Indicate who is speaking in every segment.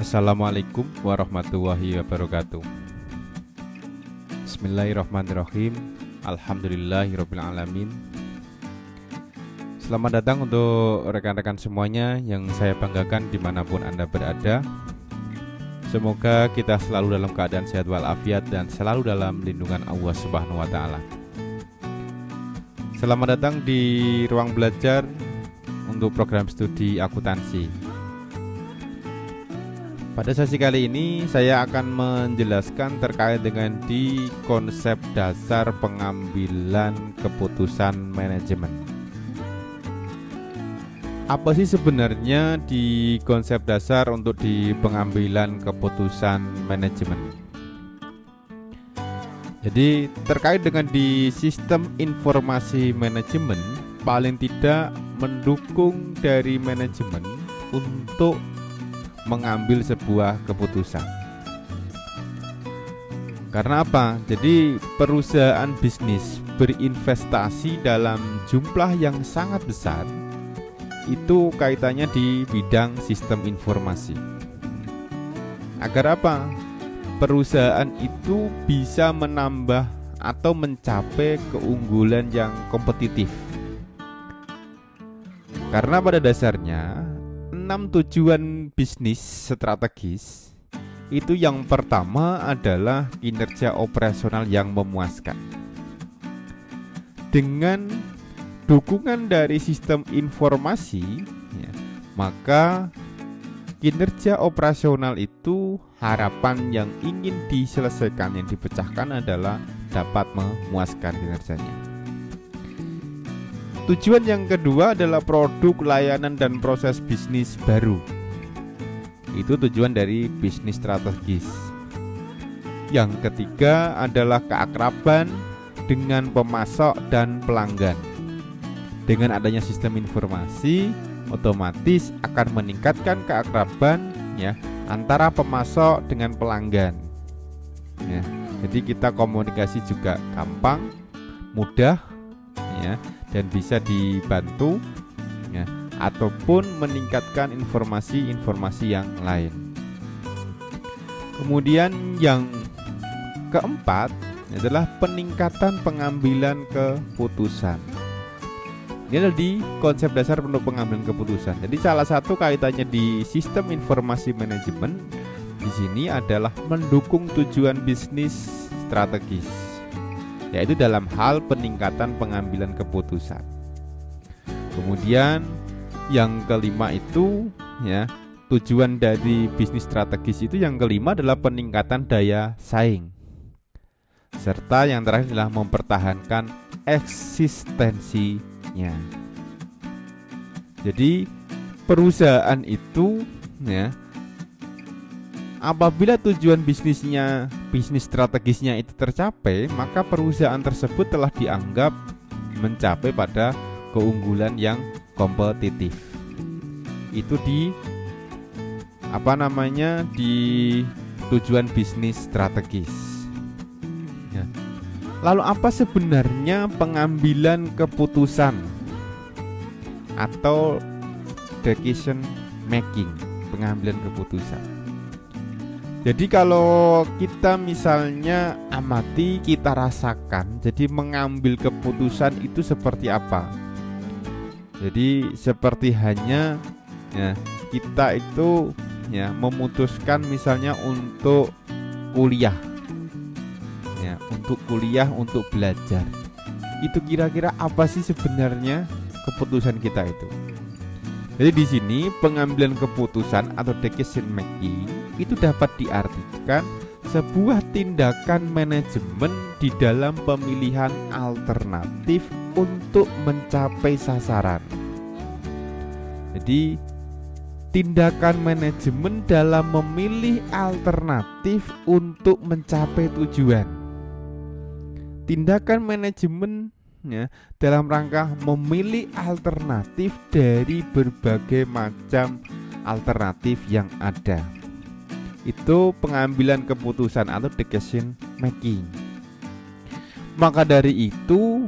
Speaker 1: Assalamualaikum warahmatullahi wabarakatuh. Bismillahirrahmanirrahim. Alhamdulillahirabbil alamin. Selamat datang untuk rekan-rekan semuanya yang saya banggakan dimanapun Anda berada. Semoga kita selalu dalam keadaan sehat walafiat dan selalu dalam lindungan Allah Subhanahu wa taala. Selamat datang di ruang belajar untuk program studi akuntansi. Pada sesi kali ini saya akan menjelaskan terkait dengan di konsep dasar pengambilan keputusan manajemen. Apa sih sebenarnya di konsep dasar untuk di pengambilan keputusan manajemen? Jadi terkait dengan di sistem informasi manajemen, paling tidak mendukung dari manajemen untuk mengambil sebuah keputusan. Karena apa? Jadi perusahaan bisnis berinvestasi dalam jumlah yang sangat besar, itu kaitannya di bidang sistem informasi. Agar apa? Perusahaan itu bisa menambah atau mencapai keunggulan yang kompetitif. Karena pada dasarnya 6 tujuan bisnis strategis itu yang pertama adalah kinerja operasional yang memuaskan. Dengan dukungan dari sistem informasi, maka kinerja operasional itu harapan yang ingin diselesaikan, yang dipecahkan adalah dapat memuaskan kinerjanya. Tujuan yang kedua adalah produk, layanan, dan proses bisnis baru. Itu tujuan dari bisnis strategis. Yang ketiga adalah keakraban dengan pemasok dan pelanggan. Dengan adanya sistem informasi, otomatis akan meningkatkan keakraban antara pemasok dengan pelanggan. Jadi kita komunikasi juga gampang, mudah, dan bisa dibantu ataupun meningkatkan informasi-informasi yang lain. Kemudian yang keempat adalah peningkatan pengambilan keputusan. Ini adalah di konsep dasar untuk pengambilan keputusan. Jadi salah satu kaitannya di sistem informasi manajemen di sini adalah mendukung tujuan bisnis strategis, yaitu dalam hal peningkatan pengambilan keputusan. Kemudian yang kelima itu tujuan dari bisnis strategis itu yang kelima adalah peningkatan daya saing. Serta yang terakhir adalah mempertahankan eksistensinya. Jadi perusahaan itu apabila tujuan bisnis strategisnya itu tercapai, maka perusahaan tersebut telah dianggap mencapai pada keunggulan yang kompetitif. Itu di tujuan bisnis strategis. Lalu apa sebenarnya pengambilan keputusan atau decision making, pengambilan keputusan? Jadi kalau kita misalnya amati, kita rasakan, jadi mengambil keputusan itu seperti apa? Jadi seperti hanya kita itu memutuskan misalnya untuk kuliah, untuk belajar. Itu kira-kira apa sih sebenarnya keputusan kita itu? Jadi di sini pengambilan keputusan atau decision making itu dapat diartikan sebuah tindakan manajemen di dalam pemilihan alternatif untuk mencapai sasaran. Jadi tindakan manajemen dalam memilih alternatif untuk mencapai tujuan. Tindakan manajemen dalam rangka memilih alternatif dari berbagai macam alternatif yang ada. Itu pengambilan keputusan atau decision making. Maka dari itu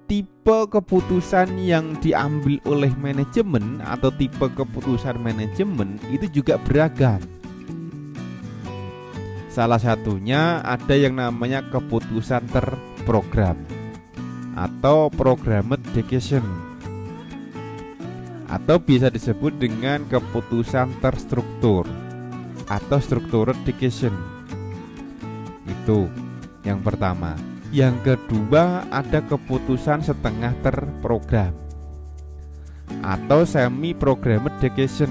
Speaker 1: tipe keputusan yang diambil oleh manajemen atau tipe keputusan manajemen itu juga beragam. Salah satunya ada yang namanya keputusan terprogram atau programmed decision, atau bisa disebut dengan keputusan terstruktur atau structured decision. Itu yang pertama. Yang kedua ada keputusan setengah terprogram atau semi programmed decision,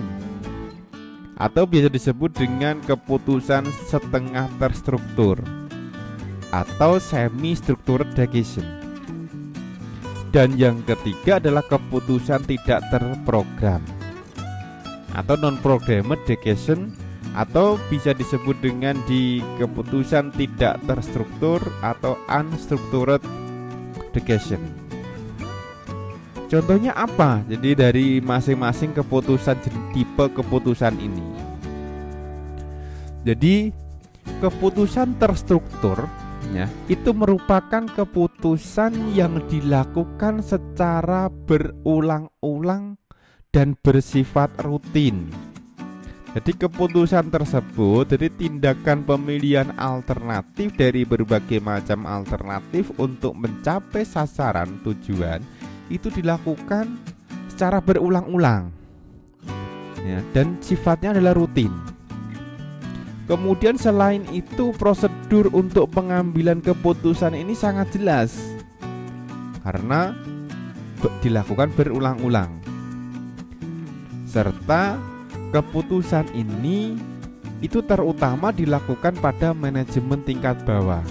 Speaker 1: atau bisa disebut dengan keputusan setengah terstruktur atau semi structured decision. Dan yang ketiga adalah keputusan tidak terprogram atau non programmed decision, atau bisa disebut dengan di keputusan tidak terstruktur atau unstructured decision. Contohnya apa? Jadi dari masing-masing keputusan tipe keputusan ini. Jadi keputusan terstruktur ya, itu merupakan keputusan yang dilakukan secara berulang-ulang dan bersifat rutin. Jadi keputusan tersebut, jadi tindakan pemilihan alternatif dari berbagai macam alternatif untuk mencapai sasaran tujuan itu dilakukan secara berulang-ulang ya, dan sifatnya adalah rutin. Kemudian selain itu prosedur untuk pengambilan keputusan ini sangat jelas karena dilakukan berulang-ulang, serta keputusan ini itu terutama dilakukan pada manajemen tingkat bawah.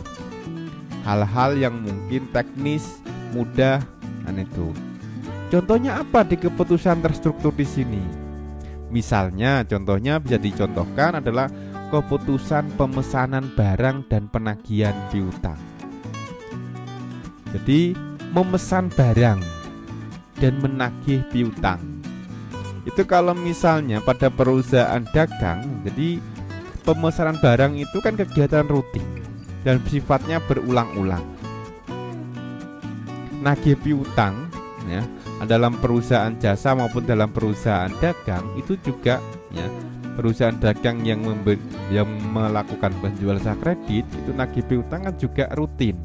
Speaker 1: Hal-hal yang mungkin teknis, mudah, itu. Contohnya apa di keputusan terstruktur di sini? Misalnya, contohnya bisa dicontohkan adalah keputusan pemesanan barang dan penagihan piutang. Jadi, memesan barang dan menagih piutang. Itu kalau misalnya pada perusahaan dagang, jadi pemesanan barang itu kan kegiatan rutin dan sifatnya berulang-ulang. Nagih piutang ya, dalam perusahaan jasa maupun dalam perusahaan dagang itu juga ya, perusahaan dagang yang melakukan penjual jasa kredit itu nagih piutang kan juga rutin.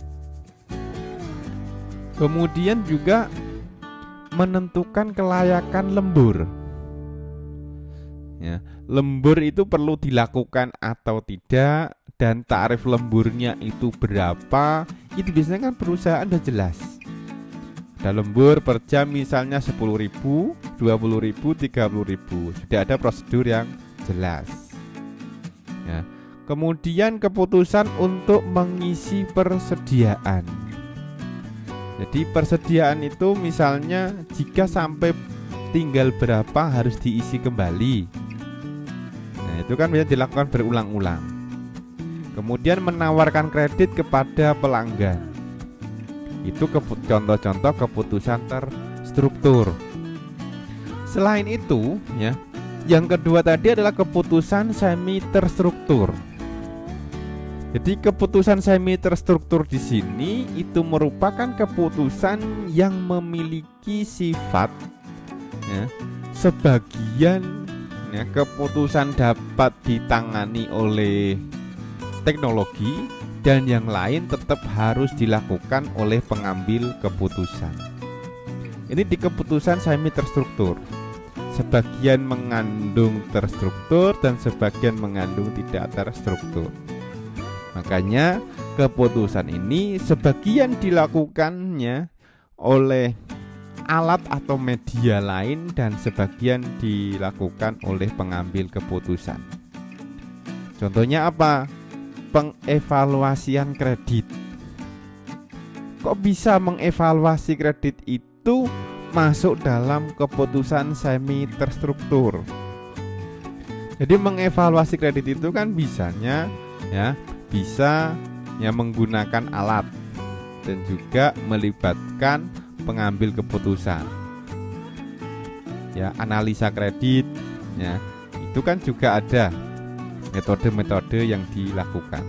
Speaker 1: Kemudian juga menentukan kelayakan lembur. Ya, lembur itu perlu dilakukan atau tidak, dan tarif lemburnya itu berapa, itu biasanya kan perusahaan udah jelas. Ada lembur per jam misalnya 10.000, 20.000, 30.000, sudah ada prosedur yang jelas ya. Kemudian keputusan untuk mengisi persediaan. Jadi persediaan itu misalnya jika sampai tinggal berapa harus diisi kembali. Itu kan bisa dilakukan berulang-ulang. Kemudian menawarkan kredit kepada pelanggan. Itu contoh-contoh keputusan terstruktur. Selain itu, ya, yang kedua tadi adalah keputusan semi terstruktur. Jadi keputusan semi terstruktur di sini itu merupakan keputusan yang memiliki sifat ya, sebagian ya, keputusan dapat ditangani oleh teknologi dan yang lain tetap harus dilakukan oleh pengambil keputusan. Ini di keputusan semi terstruktur. Sebagian mengandung terstruktur dan sebagian mengandung tidak terstruktur. Makanya keputusan ini sebagian dilakukannya oleh alat atau media lain dan sebagian dilakukan oleh pengambil keputusan. Contohnya apa? Pengevaluasian kredit. Kok bisa mengevaluasi kredit itu masuk dalam keputusan semi terstruktur? Jadi mengevaluasi kredit itu kan bisanya ya, bisa ya menggunakan alat dan juga melibatkan pengambil keputusan. Ya, analisa kredit ya, itu kan juga ada metode-metode yang dilakukan.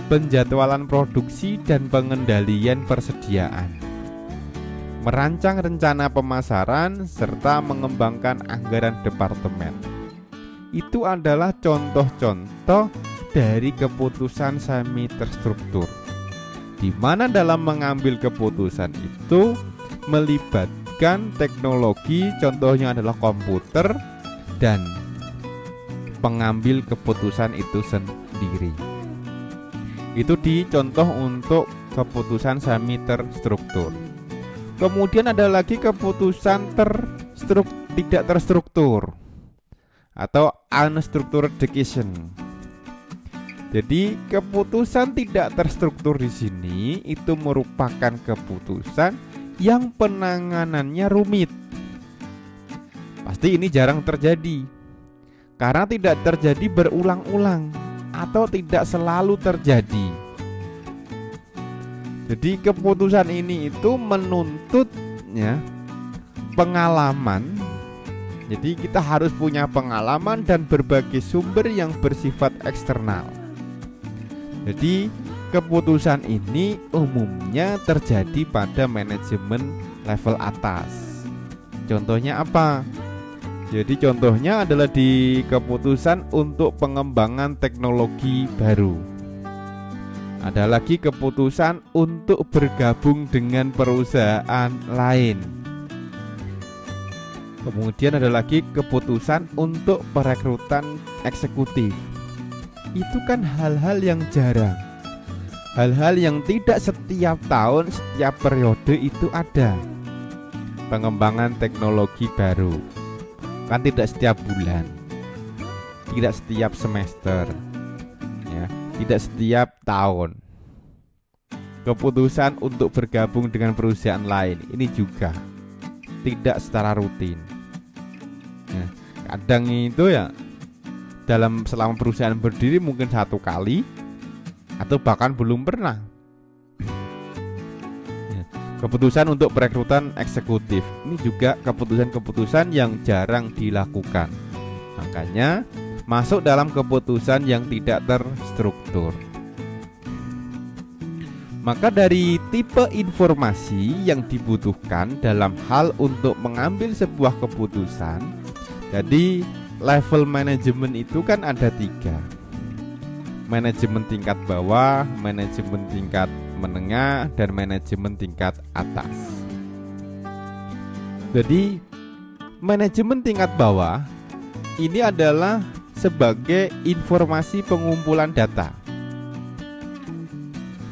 Speaker 1: Penjadwalan produksi dan pengendalian persediaan. Merancang rencana pemasaran serta mengembangkan anggaran departemen. Itu adalah contoh-contoh dari keputusan semi terstruktur, di mana dalam mengambil keputusan itu melibatkan teknologi, contohnya adalah komputer dan pengambil keputusan itu sendiri. Itu dicontoh untuk keputusan semi terstruktur. Kemudian ada lagi keputusan tidak terstruktur atau unstructured decision. Jadi keputusan tidak terstruktur di sini itu merupakan keputusan yang penanganannya rumit. Pasti ini jarang terjadi karena tidak terjadi berulang-ulang atau tidak selalu terjadi. Jadi keputusan ini itu menuntutnya pengalaman. Jadi kita harus punya pengalaman dan berbagai sumber yang bersifat eksternal. Jadi keputusan ini umumnya terjadi pada manajemen level atas. Contohnya apa? Jadi contohnya adalah di keputusan untuk pengembangan teknologi baru. Ada lagi keputusan untuk bergabung dengan perusahaan lain. Kemudian ada lagi keputusan untuk perekrutan eksekutif. Itu kan hal-hal yang jarang, hal-hal yang tidak setiap tahun, setiap periode itu ada. Pengembangan teknologi baru kan tidak setiap bulan, tidak setiap semester, ya, tidak setiap tahun. Keputusan untuk bergabung dengan perusahaan lain ini juga tidak secara rutin. Ya, kadang itu ya dalam selama perusahaan berdiri mungkin 1 kali atau bahkan belum pernah. Ya, keputusan untuk perekrutan eksekutif ini juga keputusan-keputusan yang jarang dilakukan. Makanya masuk dalam keputusan yang tidak terstruktur. Maka dari tipe informasi yang dibutuhkan dalam hal untuk mengambil sebuah keputusan, jadi level manajemen itu kan ada 3. Manajemen tingkat bawah, manajemen tingkat menengah, dan manajemen tingkat atas. Jadi manajemen tingkat bawah ini adalah sebagai informasi pengumpulan data.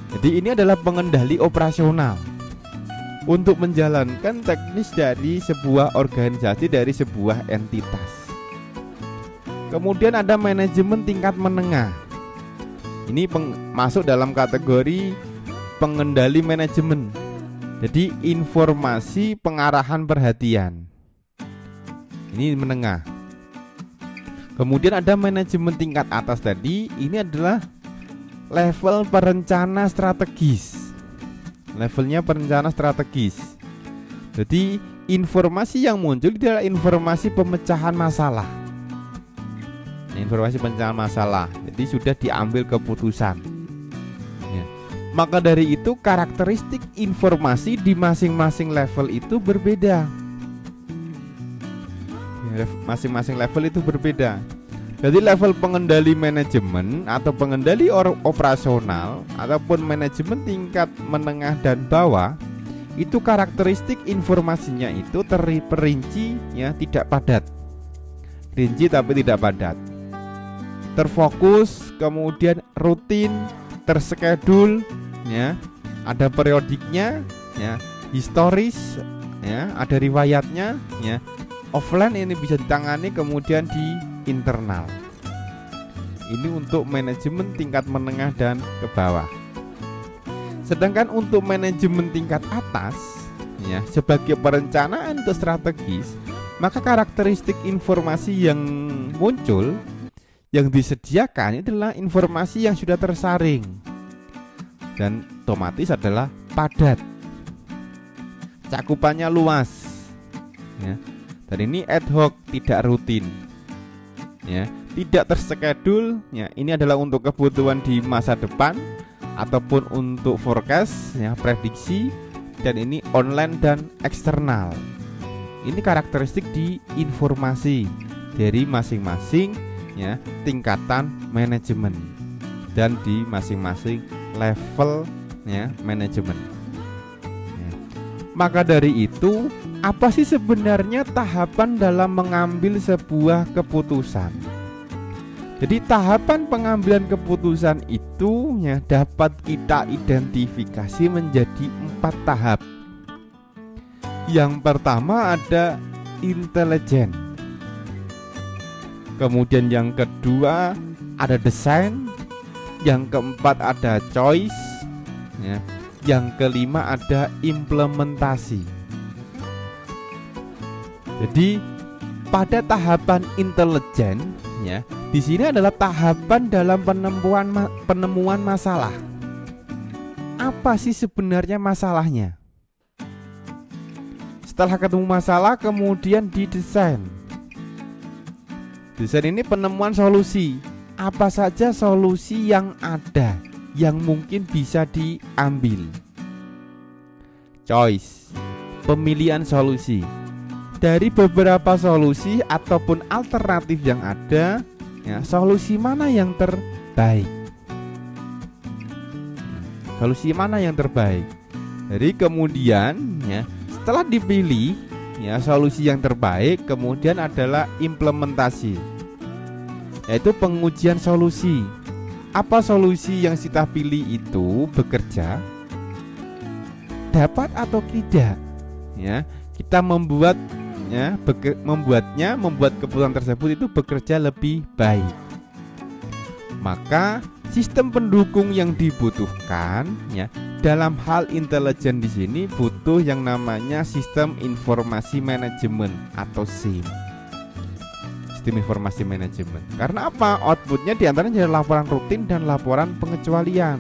Speaker 1: Jadi ini adalah pengendali operasional untuk menjalankan teknis dari sebuah organisasi, dari sebuah entitas. Kemudian ada manajemen tingkat menengah. Ini masuk dalam kategori pengendali manajemen. Jadi informasi pengarahan perhatian. Ini menengah. Kemudian ada manajemen tingkat atas tadi. Ini adalah level perencana strategis. Levelnya perencana strategis. Jadi informasi yang muncul adalah informasi pemecahan masalah. Informasi pemecahan masalah. Jadi sudah diambil keputusan. Ya. Maka dari itu karakteristik informasi di masing-masing level itu berbeda. Ya, masing-masing level itu berbeda. Jadi level pengendali manajemen atau pengendali operasional ataupun manajemen tingkat menengah dan bawah itu karakteristik informasinya itu terperinci, ya, tidak padat. Rinci tapi tidak padat. Terfokus, kemudian rutin, terskedul, ya, ada periodiknya, ya, historis, ya, ada riwayatnya, ya. Offline ini bisa ditangani kemudian di internal. Ini untuk manajemen tingkat menengah dan ke bawah. Sedangkan untuk manajemen tingkat atas, ya, sebagai perencanaan untuk strategis, maka karakteristik informasi yang muncul, yang disediakan adalah informasi yang sudah tersaring dan otomatis adalah padat. Cakupannya luas, ya. Dan ini ad hoc, tidak rutin, ya, tidak terskedul, ya. Ini adalah untuk kebutuhan di masa depan ataupun untuk forecast, ya, prediksi, dan ini online dan eksternal. Ini karakteristik di informasi dari masing-masing, ya, tingkatan manajemen. dan di masing-masing levelnya manajemen. Ya. Maka dari itu, apa sih sebenarnya tahapan dalam mengambil sebuah keputusan? Jadi tahapan pengambilan keputusan itu ya dapat kita identifikasi menjadi 4 tahap. Yang pertama ada intelijen. Kemudian yang kedua ada desain. Yang keempat ada choice ya. Yang kelima ada implementasi. Jadi pada tahapan intelijen ya, di sini adalah tahapan dalam penemuan masalah. Apa sih sebenarnya masalahnya? Setelah ketemu masalah, kemudian didesain. Desain ini penemuan solusi. Apa saja solusi yang ada yang mungkin bisa diambil. Choice, pemilihan solusi. Dari beberapa solusi ataupun alternatif yang ada, ya, solusi mana yang terbaik? Solusi mana yang terbaik? Jadi kemudian ya, setelah dipilih ya solusi yang terbaik, kemudian adalah implementasi, yaitu pengujian solusi. Apa solusi yang kita pilih itu bekerja, dapat atau tidak? Ya, kita membuat keputusan tersebut itu bekerja lebih baik. Maka sistem pendukung yang dibutuhkan ya dalam hal intelijen di sini butuh yang namanya sistem informasi manajemen atau SIM. Sistem informasi manajemen. Karena apa? Outputnya diantaranya adalah laporan rutin dan laporan pengecualian.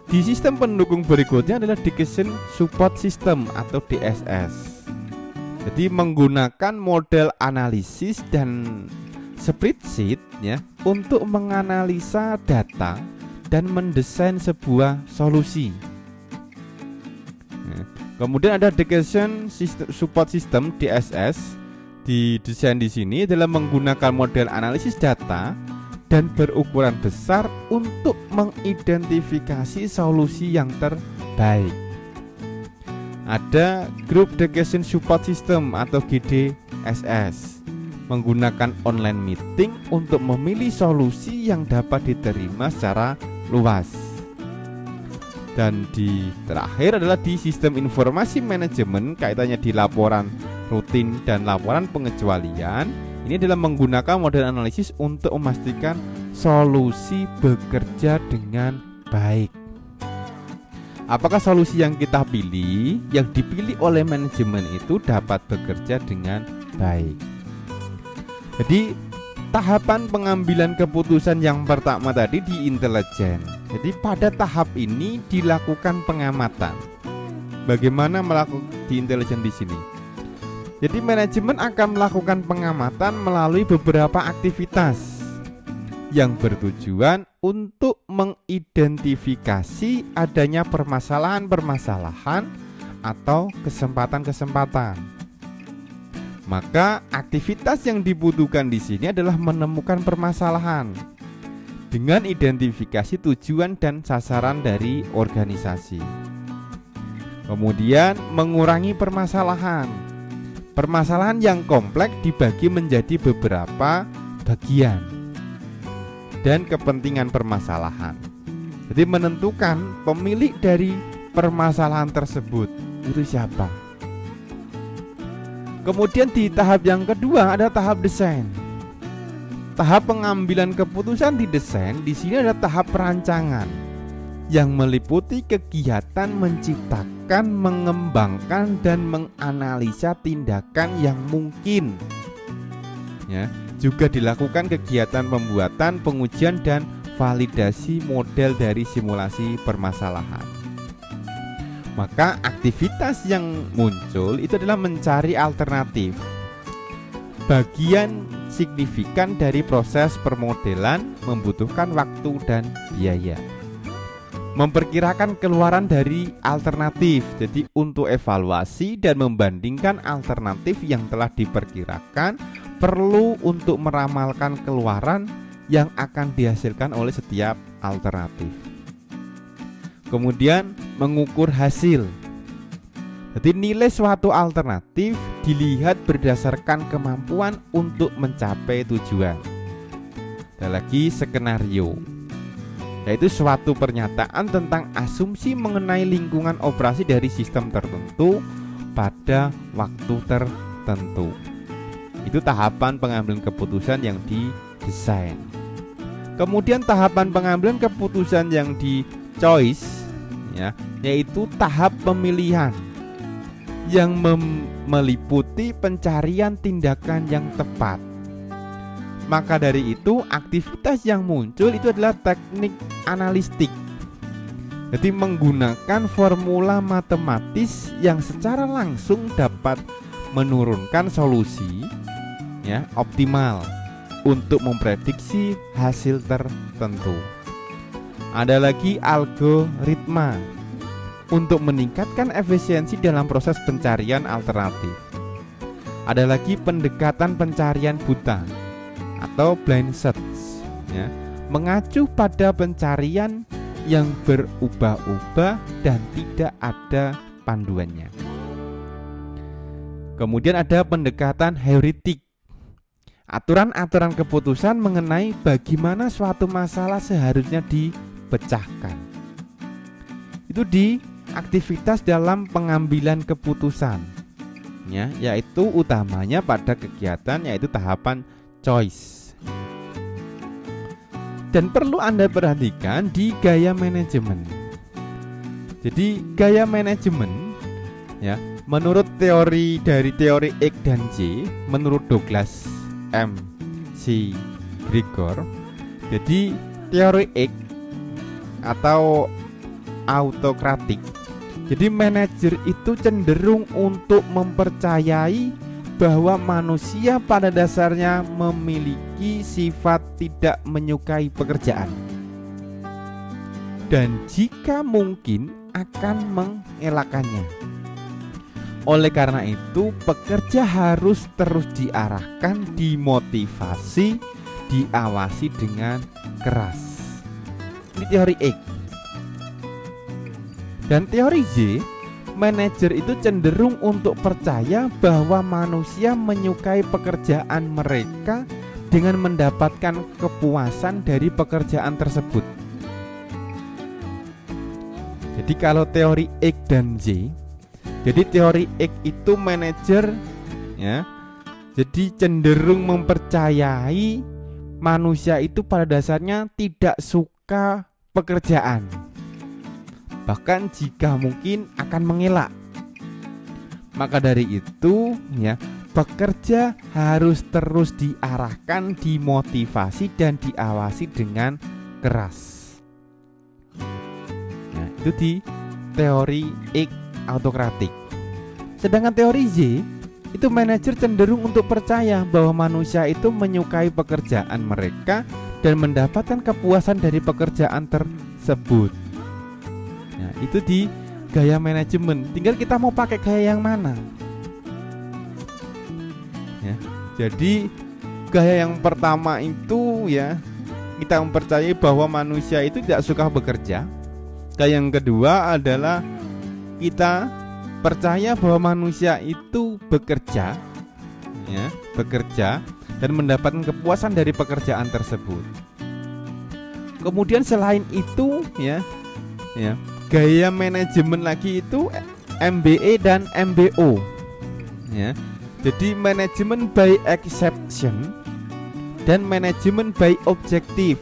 Speaker 1: Di sistem pendukung berikutnya adalah Decision Support System atau DSS. Jadi menggunakan model analisis dan spreadsheet ya untuk menganalisa data dan mendesain sebuah solusi. Ya. Kemudian ada Decision Support System DSS. Didesain di sini adalah menggunakan model analisis data dan berukuran besar untuk mengidentifikasi solusi yang terbaik. Ada Group Decision Support System atau GDSS, menggunakan online meeting untuk memilih solusi yang dapat diterima secara luas. Dan di terakhir adalah di sistem informasi manajemen, kaitannya di laporan rutin dan laporan pengecualian. Ini adalah menggunakan model analisis untuk memastikan solusi bekerja dengan baik. Apakah solusi yang kita pilih, yang dipilih oleh manajemen itu dapat bekerja dengan baik. Jadi tahapan pengambilan keputusan yang pertama tadi di intelijen. Jadi pada tahap ini dilakukan pengamatan. Bagaimana melakukan di intelijen di sini? Jadi manajemen akan melakukan pengamatan melalui beberapa aktivitas yang bertujuan untuk mengidentifikasi adanya permasalahan-permasalahan atau kesempatan-kesempatan. Maka aktivitas yang dibutuhkan di sini adalah menemukan permasalahan dengan identifikasi tujuan dan sasaran dari organisasi. Kemudian mengurangi permasalahan. Permasalahan yang kompleks dibagi menjadi beberapa bagian dan kepentingan permasalahan. Jadi menentukan pemilik dari permasalahan tersebut itu siapa. Kemudian di tahap yang kedua ada tahap desain. Tahap pengambilan keputusan di desain di sini ada tahap perancangan yang meliputi kegiatan menciptakan, mengembangkan dan menganalisa tindakan yang mungkin. Ya, juga dilakukan kegiatan pembuatan, pengujian dan validasi model dari simulasi permasalahan. Maka aktivitas yang muncul itu adalah mencari alternatif. Bagian signifikan dari proses permodelan membutuhkan waktu dan biaya. Memperkirakan keluaran dari alternatif. Jadi untuk evaluasi dan membandingkan alternatif yang telah diperkirakan, perlu untuk meramalkan keluaran yang akan dihasilkan oleh setiap alternatif. Kemudian mengukur hasil. Jadi nilai suatu alternatif dilihat berdasarkan kemampuan untuk mencapai tujuan. Ada lagi skenario, yaitu suatu pernyataan tentang asumsi mengenai lingkungan operasi dari sistem tertentu pada waktu tertentu. Itu tahapan pengambilan keputusan yang didesain. Kemudian tahapan pengambilan keputusan yang di choice, ya, yaitu tahap pemilihan yang meliputi pencarian tindakan yang tepat. Maka dari itu aktivitas yang muncul itu adalah teknik analistik. Jadi menggunakan formula matematis yang secara langsung dapat menurunkan solusi, ya, optimal untuk memprediksi hasil tertentu. Ada lagi algoritma untuk meningkatkan efisiensi dalam proses pencarian alternatif. Ada lagi pendekatan pencarian buta atau blind search, ya, mengacu pada pencarian yang berubah-ubah dan tidak ada panduannya. Kemudian ada pendekatan heuristik, aturan-aturan keputusan mengenai bagaimana suatu masalah seharusnya dipecahkan. Itu di aktivitas dalam pengambilan keputusan, ya, yaitu utamanya pada kegiatan yaitu tahapan choice. Dan perlu Anda perhatikan di gaya manajemen. Jadi gaya manajemen, ya, menurut teori dari teori X dan Y, menurut Douglas M. C. Gregor, jadi teori X atau autokratik. Jadi manajer itu cenderung untuk mempercayai bahwa manusia pada dasarnya memiliki sifat tidak menyukai pekerjaan, dan jika mungkin akan mengelakkannya. Oleh karena itu, pekerja harus terus diarahkan, dimotivasi, diawasi dengan keras. Ini teori X. Dan teori Y, manajer itu cenderung untuk percaya bahwa manusia menyukai pekerjaan mereka dengan mendapatkan kepuasan dari pekerjaan tersebut. Jadi kalau teori X dan Y, jadi teori X itu manajer, ya, jadi cenderung mempercayai manusia itu pada dasarnya tidak suka pekerjaan, bahkan jika mungkin akan mengelak. Maka dari itu, ya, pekerja harus terus diarahkan, dimotivasi dan diawasi dengan keras. Nah, itu di teori X autokratik. Sedangkan teori Y itu manajer cenderung untuk percaya bahwa manusia itu menyukai pekerjaan mereka dan mendapatkan kepuasan dari pekerjaan tersebut. Nah, itu di gaya manajemen. Tinggal kita mau pakai gaya yang mana. Ya, jadi gaya yang pertama itu, ya, kita mempercayai bahwa manusia itu tidak suka bekerja. Gaya yang kedua adalah kita percaya bahwa manusia itu bekerja, ya, bekerja dan mendapatkan kepuasan dari pekerjaan tersebut. Kemudian selain itu, ya, gaya manajemen lagi itu MBE dan MBO, ya. Jadi manajemen by exception dan manajemen by objective.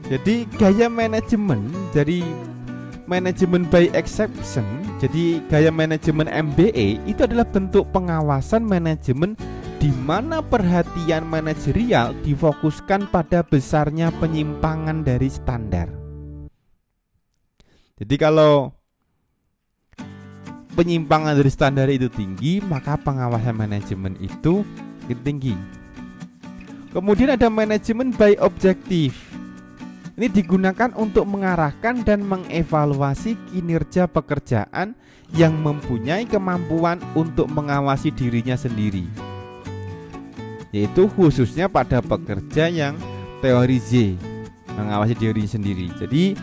Speaker 1: Jadi gaya manajemen dari manajemen by exception, jadi gaya manajemen MBE itu adalah bentuk pengawasan manajemen di mana perhatian manajerial difokuskan pada besarnya penyimpangan dari standar. Jadi kalau penyimpangan dari standar itu tinggi, maka pengawasan manajemen itu tinggi. Kemudian ada manajemen by objective. Ini digunakan untuk mengarahkan dan mengevaluasi kinerja pekerjaan yang mempunyai kemampuan untuk mengawasi dirinya sendiri. yaitu khususnya pada pekerja yang teorize, mengawasi diri sendiri. Jadi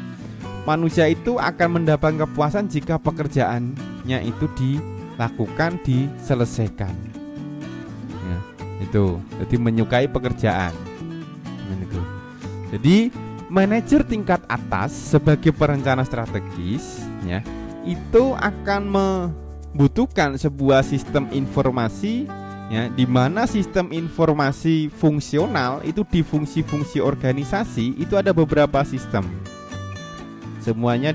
Speaker 1: manusia itu akan mendapat kepuasan jika pekerjaannya itu dilakukan, diselesaikan. Ya, itu. Jadi menyukai pekerjaan. Itu. Jadi manajer tingkat atas sebagai perencana strategis, ya, itu akan membutuhkan sebuah sistem informasi, ya, di mana sistem informasi fungsional itu di fungsi-fungsi organisasi itu ada beberapa sistem. Semuanya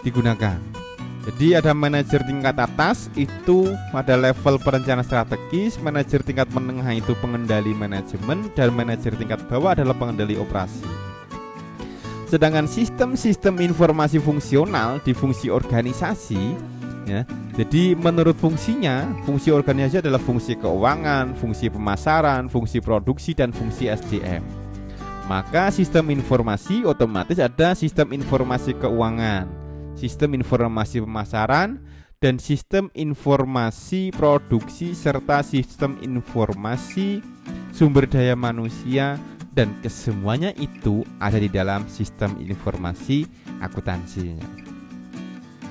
Speaker 1: digunakan. Jadi ada manajer tingkat atas itu pada level perencana strategis, manajer tingkat menengah itu pengendali manajemen, dan manajer tingkat bawah adalah pengendali operasi. Sedangkan sistem-sistem informasi fungsional di fungsi organisasi, ya, jadi menurut fungsinya, fungsi organisasi adalah fungsi keuangan, fungsi pemasaran, fungsi produksi, dan fungsi SDM. Maka sistem informasi otomatis ada sistem informasi keuangan, sistem informasi pemasaran, dan sistem informasi produksi, serta sistem informasi sumber daya manusia, dan kesemuanya itu ada di dalam sistem informasi akuntansi.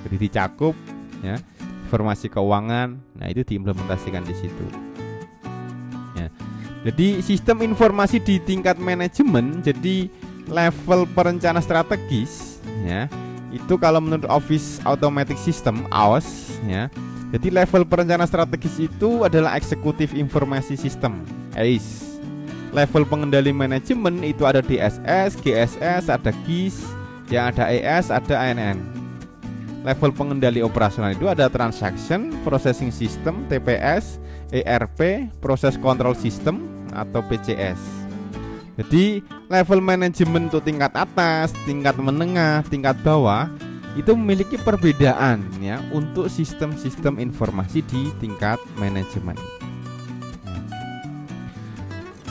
Speaker 1: Jadi dicakup, ya, informasi keuangan, nah itu diimplementasikan di situ. Ya. Jadi sistem informasi di tingkat manajemen, jadi level perencana strategis, ya, itu kalau menurut Office Automatic System (AOS), ya, jadi level perencana strategis itu adalah Executive Information System (EIS). Level pengendali manajemen itu ada DSS, GSS, ada GIS, ya, ada ES, ada ANN. Level pengendali operasional itu ada Transaction Processing System (TPS), ERP, Process Control System atau PCS. Jadi level manajemen untuk tingkat atas, tingkat menengah, tingkat bawah itu memiliki perbedaan, ya, untuk sistem-sistem informasi di tingkat manajemen.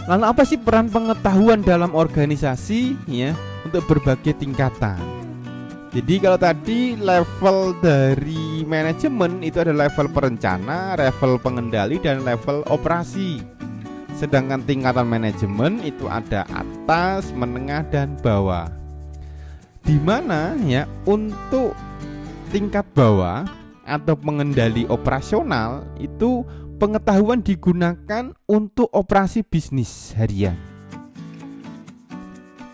Speaker 1: Lalu apa sih peran pengetahuan dalam organisasi, ya, untuk berbagai tingkatan? Jadi kalau tadi level dari manajemen itu ada level perencana, level pengendali, dan level operasi. Sedangkan tingkatan manajemen itu ada atas, menengah, dan bawah. Di mana, ya, untuk tingkat bawah atau pengendali operasional itu pengetahuan digunakan untuk operasi bisnis harian.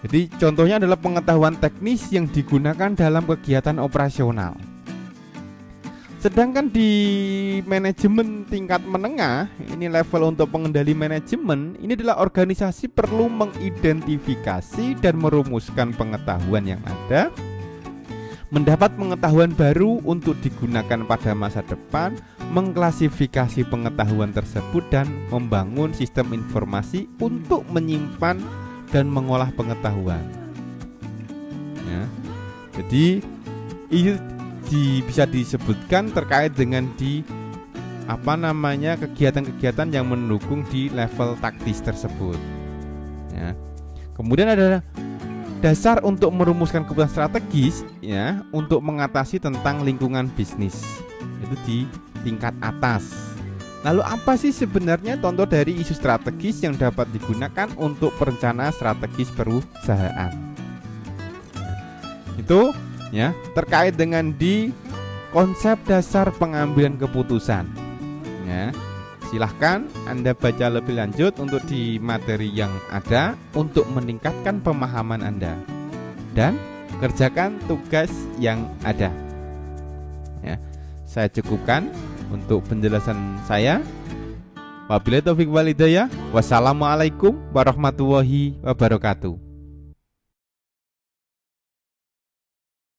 Speaker 1: Jadi contohnya adalah pengetahuan teknis yang digunakan dalam kegiatan operasional. Sedangkan di manajemen tingkat menengah, ini level untuk pengendali manajemen, ini adalah organisasi perlu mengidentifikasi dan merumuskan pengetahuan yang ada, mendapat pengetahuan baru untuk digunakan pada masa depan, mengklasifikasi pengetahuan tersebut, dan membangun sistem informasi untuk menyimpan dan mengolah pengetahuan. Ya. Jadi itu bisa disebutkan terkait dengan kegiatan-kegiatan yang mendukung di level taktis tersebut. Ya. Kemudian ada dasar untuk merumuskan keputusan strategis, ya, untuk mengatasi tentang lingkungan bisnis. Itu di tingkat atas. Lalu apa sih sebenarnya contoh dari isu strategis yang dapat digunakan untuk perencanaan strategis perusahaan? Itu, ya, terkait dengan di konsep dasar pengambilan keputusan, ya. Silahkan Anda baca lebih lanjut untuk di materi yang ada untuk meningkatkan pemahaman Anda, dan kerjakan tugas yang ada. Ya, saya cukupkan untuk penjelasan saya. Wabillahi taufiq wal hidayah. Wassalamualaikum warahmatullahi wabarakatuh.